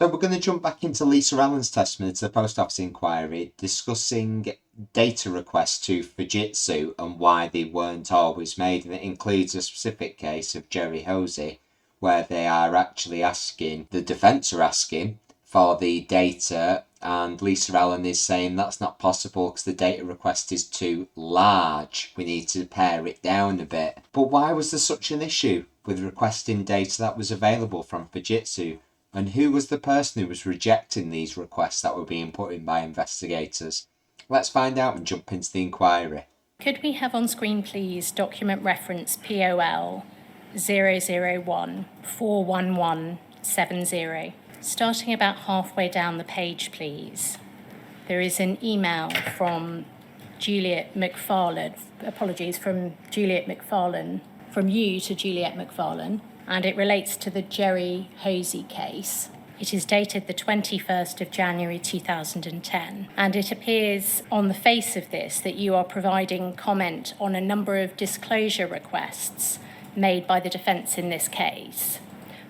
So we're going to jump back into Lisa Allen's testimony to the Post Office inquiry, discussing data requests to Fujitsu and why they weren't always made. And it includes a specific case of Jerry Hosey, where they are actually asking, the defence are asking for the data, and Lisa Allen is saying that's not possible because the data request is too large. We need to pare it down a bit. But why was there such an issue with requesting data that was available from Fujitsu? And who was the person who was rejecting these requests that were being put in by investigators? Let's find out and jump into the inquiry. Could we have on screen, please, document reference POL 001-41170. Starting about halfway down the page, please. There is an email from Juliet McFarlane, from Juliet McFarlane, from you to Juliet McFarlane, and it relates to the Jerry Hosey case. It is dated the 21st of January 2010, and it appears on the face of this that you are providing comment on a number of disclosure requests made by the defence in this case.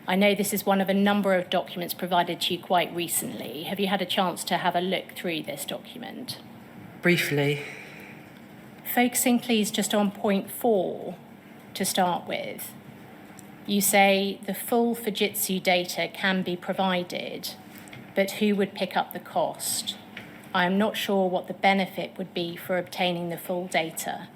I know this is one of a number of documents provided to you quite recently. Have you had a chance to have a look through this document? Briefly. Focusing, please, just on point 4 to start with. You say the full Fujitsu data can be provided, but who would pick up the cost? I am not sure what the benefit would be for obtaining the full data.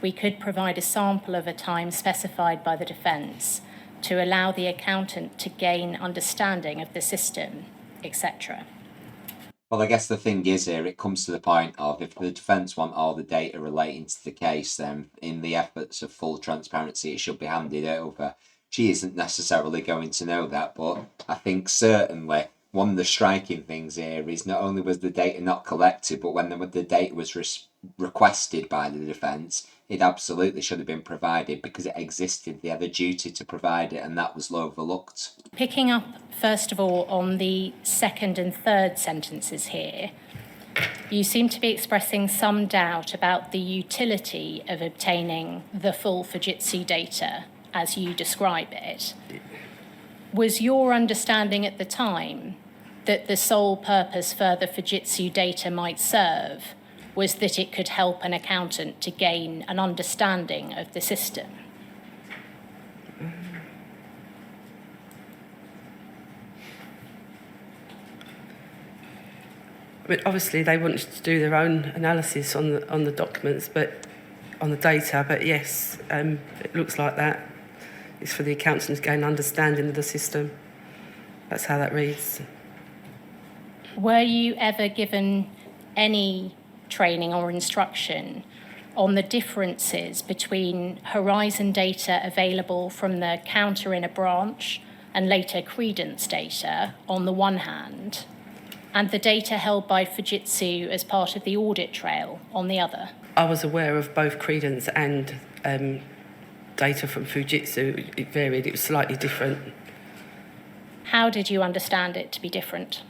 We could provide a sample of a time specified by the defence to allow the accountant to gain understanding of the system, etc. Well, I guess the thing is here, it comes to the point of if the defence want all the data relating to the case, then in the efforts of full transparency, it should be handed over. She isn't necessarily going to know that, but I think certainly one of the striking things here is not only was the data not collected, but when the data was requested by the defence, it absolutely should have been provided because it existed. They had a duty to provide it, and that was overlooked. Picking up, first of all, on the second and third sentences here, you seem to be expressing some doubt about the utility of obtaining the full Fujitsu data as you describe it. Was your understanding at the time that the sole purpose further Fujitsu data might serve was that it could help an accountant to gain an understanding of the system? But obviously they wanted to do their own analysis on the documents, but on the data. But yes, it looks like that. It's for the accountant to gain understanding of the system. That's how that reads. Were you ever given any training or instruction on the differences between Horizon data available from the counter in a branch and later Credence data on the one hand, and the data held by Fujitsu as part of the audit trail on the other? I was aware of both Credence and data from Fujitsu. It varied, it was slightly different. How did you understand it to be different?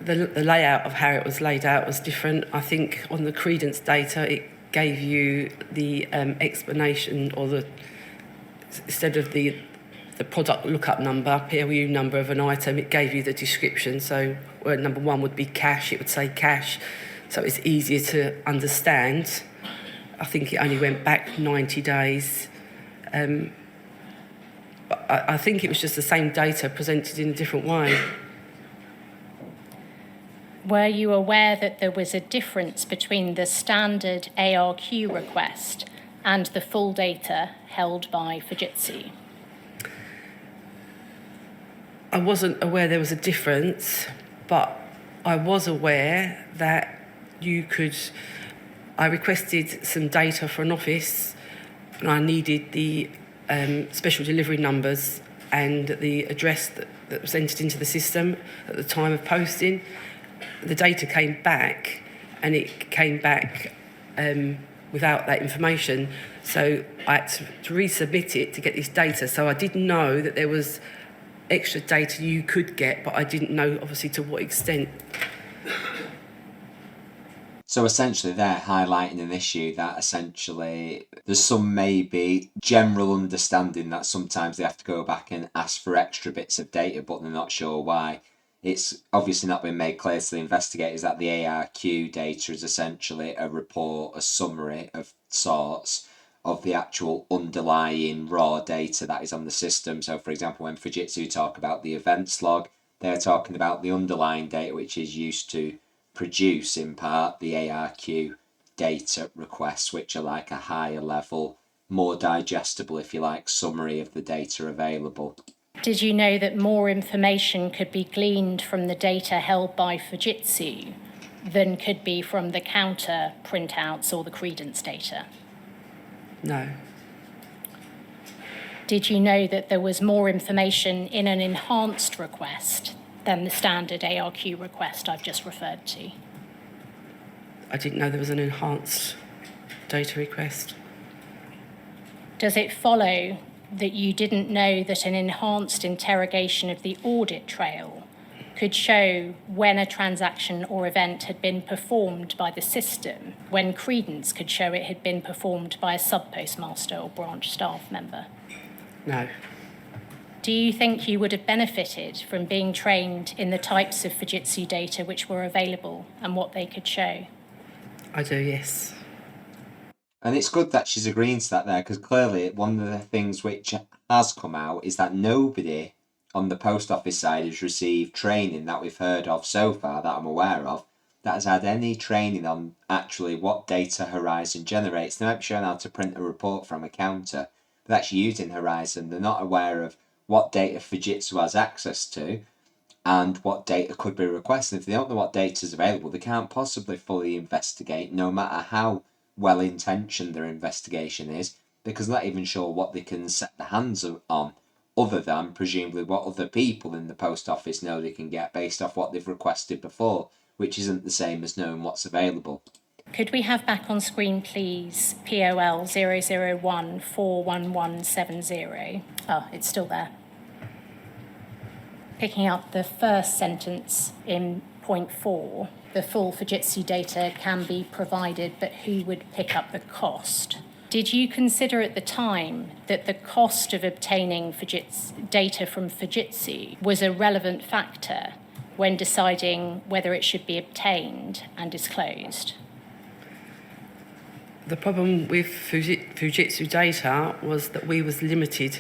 The layout of how it was laid out was different. I think on the Credence data, it gave you the explanation, or instead of the product lookup number, PLU number of an item, it gave you the description. So where number 1 would be cash, it would say cash. So it's easier to understand. I think it only went back 90 days. But I think it was just the same data presented in a different way. Were you aware that there was a difference between the standard ARQ request and the full data held by Fujitsu? I wasn't aware there was a difference, but I was aware that I requested some data for an office, and I needed the special delivery numbers and the address that was entered into the system at the time of posting. The data came back, and it came back without that information, so I had to resubmit it to get this data. So I did know that there was extra data you could get, but I didn't know, obviously, to what extent. So essentially they're highlighting an issue that essentially there's some maybe general understanding that sometimes they have to go back and ask for extra bits of data, but they're not sure why. It's obviously not been made clear to the investigators that the ARQ data is essentially a report, a summary of sorts of the actual underlying raw data that is on the system. So for example, when Fujitsu talk about the events log, they're talking about the underlying data which is used to produce in part the ARQ data requests, which are like a higher level, more digestible, if you like, summary of the data available. Did you know that more information could be gleaned from the data held by Fujitsu than could be from the counter printouts or the credence data? No. Did you know that there was more information in an enhanced request than the standard ARQ request I've just referred to? I didn't know there was an enhanced data request. Does it follow that you didn't know that an enhanced interrogation of the audit trail could show when a transaction or event had been performed by the system, when credence could show it had been performed by a sub-postmaster or branch staff member? No. Do you think you would have benefited from being trained in the types of Fujitsu data which were available and what they could show? I do, yes. And it's good that she's agreeing to that there, because clearly one of the things which has come out is that nobody on the post office side has received training that we've heard of so far, that I'm aware of, that has had any training on actually what data Horizon generates. They might be shown how to print a report from a counter, but actually using Horizon, they're not aware of what data Fujitsu has access to and what data could be requested. If they don't know what data is available, they can't possibly fully investigate, no matter how well-intentioned their investigation is, because they're not even sure what they can set their hands on, other than presumably what other people in the post office know they can get based off what they've requested before, which isn't the same as knowing what's available. Could we have back on screen, please, POL 001-41170? Oh, it's still there. Picking up the first sentence in point 4, the full Fujitsu data can be provided, but who would pick up the cost? Did you consider at the time that the cost of obtaining data from Fujitsu was a relevant factor when deciding whether it should be obtained and disclosed? The problem with Fujitsu data was that we was limited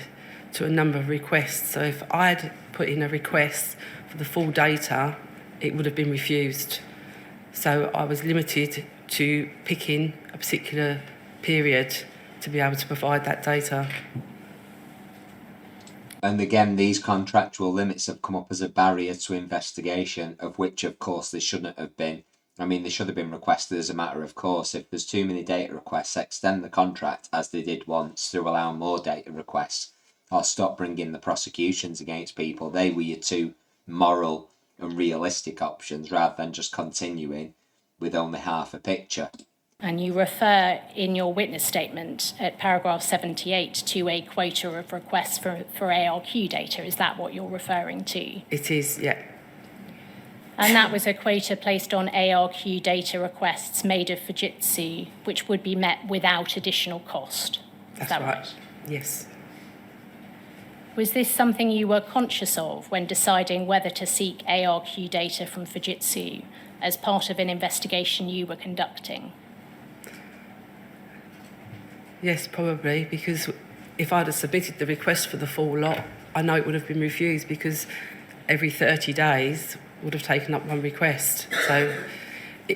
to a number of requests. So if I'd put in a request for the full data, it would have been refused. So I was limited to picking a particular period to be able to provide that data. And again, these contractual limits have come up as a barrier to investigation, of which, of course, they shouldn't have been. I mean, they should have been requested as a matter of course. If there's too many data requests, extend the contract, as they did once, to allow more data requests, or stop bringing the prosecutions against people. They were your two moral and realistic options, rather than just continuing with only half a picture. And you refer in your witness statement at paragraph 78 to a quota of requests for ARQ data. Is that what you're referring to? It is, yeah. And that was a quota placed on ARQ data requests made of Fujitsu, which would be met without additional cost. That's right. Yes. Was this something you were conscious of when deciding whether to seek ARQ data from Fujitsu as part of an investigation you were conducting? Yes, probably, because if I'd have submitted the request for the full lot, I know it would have been refused, because every 30 days would have taken up one request. So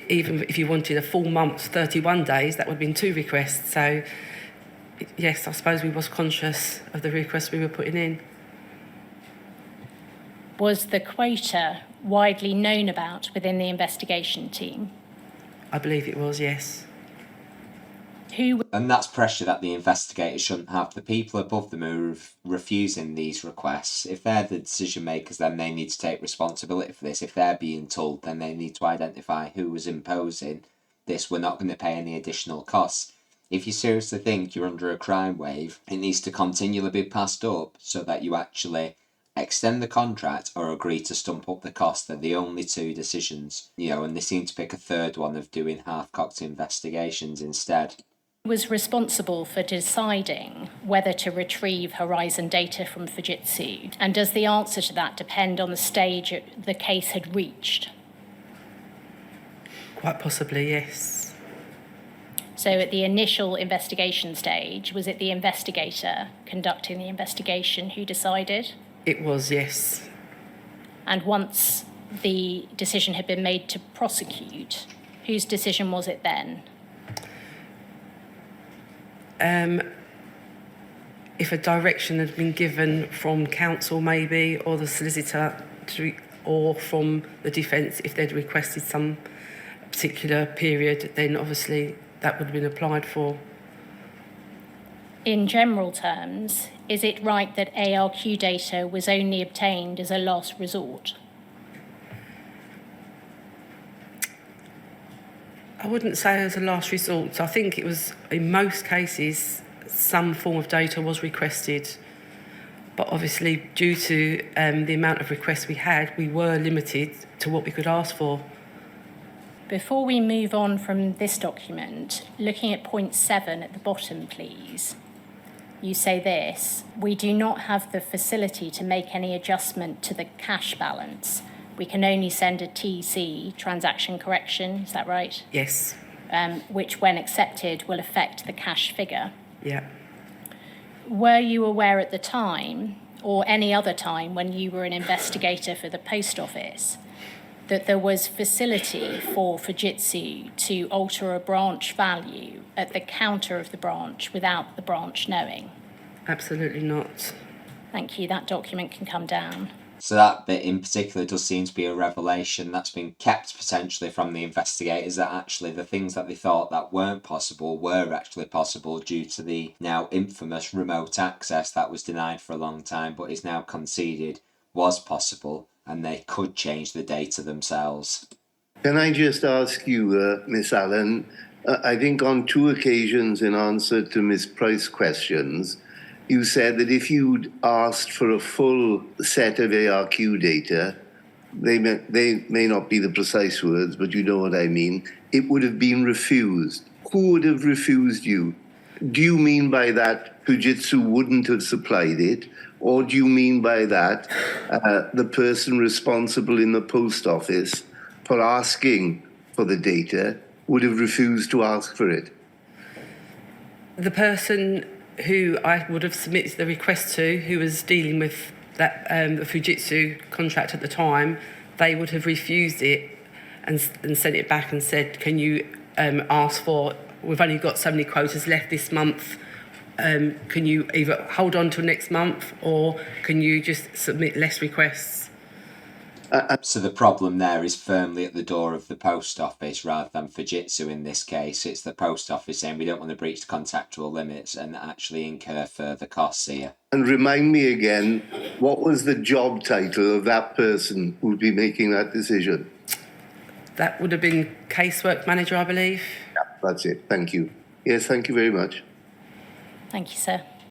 even if you wanted a full month, 31 days, that would have been 2 requests. So yes, I suppose we was conscious of the requests we were putting in. Was the quota widely known about within the investigation team? I believe it was, yes. And that's pressure that the investigators shouldn't have. The people above them who are refusing these requests, if they're the decision makers, then they need to take responsibility for this. If they're being told, then they need to identify who was imposing this. We're not going to pay any additional costs. If you seriously think you're under a crime wave, it needs to continually be passed up so that you actually extend the contract or agree to stump up the cost. They're the only two decisions, and they seem to pick a third one of doing half-cocked investigations instead. Was responsible for deciding whether to retrieve Horizon data from Fujitsu? And does the answer to that depend on the stage the case had reached? Quite possibly, yes. So at the initial investigation stage, was it the investigator conducting the investigation who decided? It was, yes. And once the decision had been made to prosecute, whose decision was it then? If a direction had been given from counsel maybe, or the solicitor, or from the defence, if they'd requested some particular period, then obviously that would have been applied for. In general terms, is it right that ARQ data was only obtained as a last resort? I wouldn't say as a last resort. I think it was, in most cases, some form of data was requested. But obviously, due to the amount of requests we had, we were limited to what we could ask for. Before we move on from this document, looking at point 7 at the bottom, please. You say this: we do not have the facility to make any adjustment to the cash balance. We can only send a TC, transaction correction, is that right? Yes. Which, when accepted, will affect the cash figure. Yeah. Were you aware at the time, or any other time when you were an investigator for the Post Office, that there was facility for Fujitsu to alter a branch value at the counter of the branch without the branch knowing? Absolutely not. Thank you. That document can come down. So that bit in particular does seem to be a revelation that's been kept potentially from the investigators, that actually the things that they thought that weren't possible were actually possible due to the now infamous remote access that was denied for a long time but is now conceded was possible, and they could change the data themselves. Can I just ask you, Miss Allen, I think on 2 occasions in answer to Miss Price's questions, you said that if you'd asked for a full set of ARQ data, they may not be the precise words, but you know what I mean, it would have been refused. Who would have refused you? Do you mean by that Fujitsu wouldn't have supplied it? Or do you mean by that the person responsible in the post office for asking for the data would have refused to ask for it? The person who I would have submitted the request to, who was dealing with that the Fujitsu contract at the time, they would have refused it and sent it back and said, can you ask for, we've only got so many quotas left this month, can you either hold on till next month or can you just submit less requests? So the problem there is firmly at the door of the post office rather than Fujitsu in this case. It's the post office saying we don't want to breach the contractual limits and actually incur further costs here. And remind me again, what was the job title of that person who would be making that decision? That would have been Casework Manager, I believe. Yeah, that's it. Thank you. Yes, thank you very much. Thank you, sir.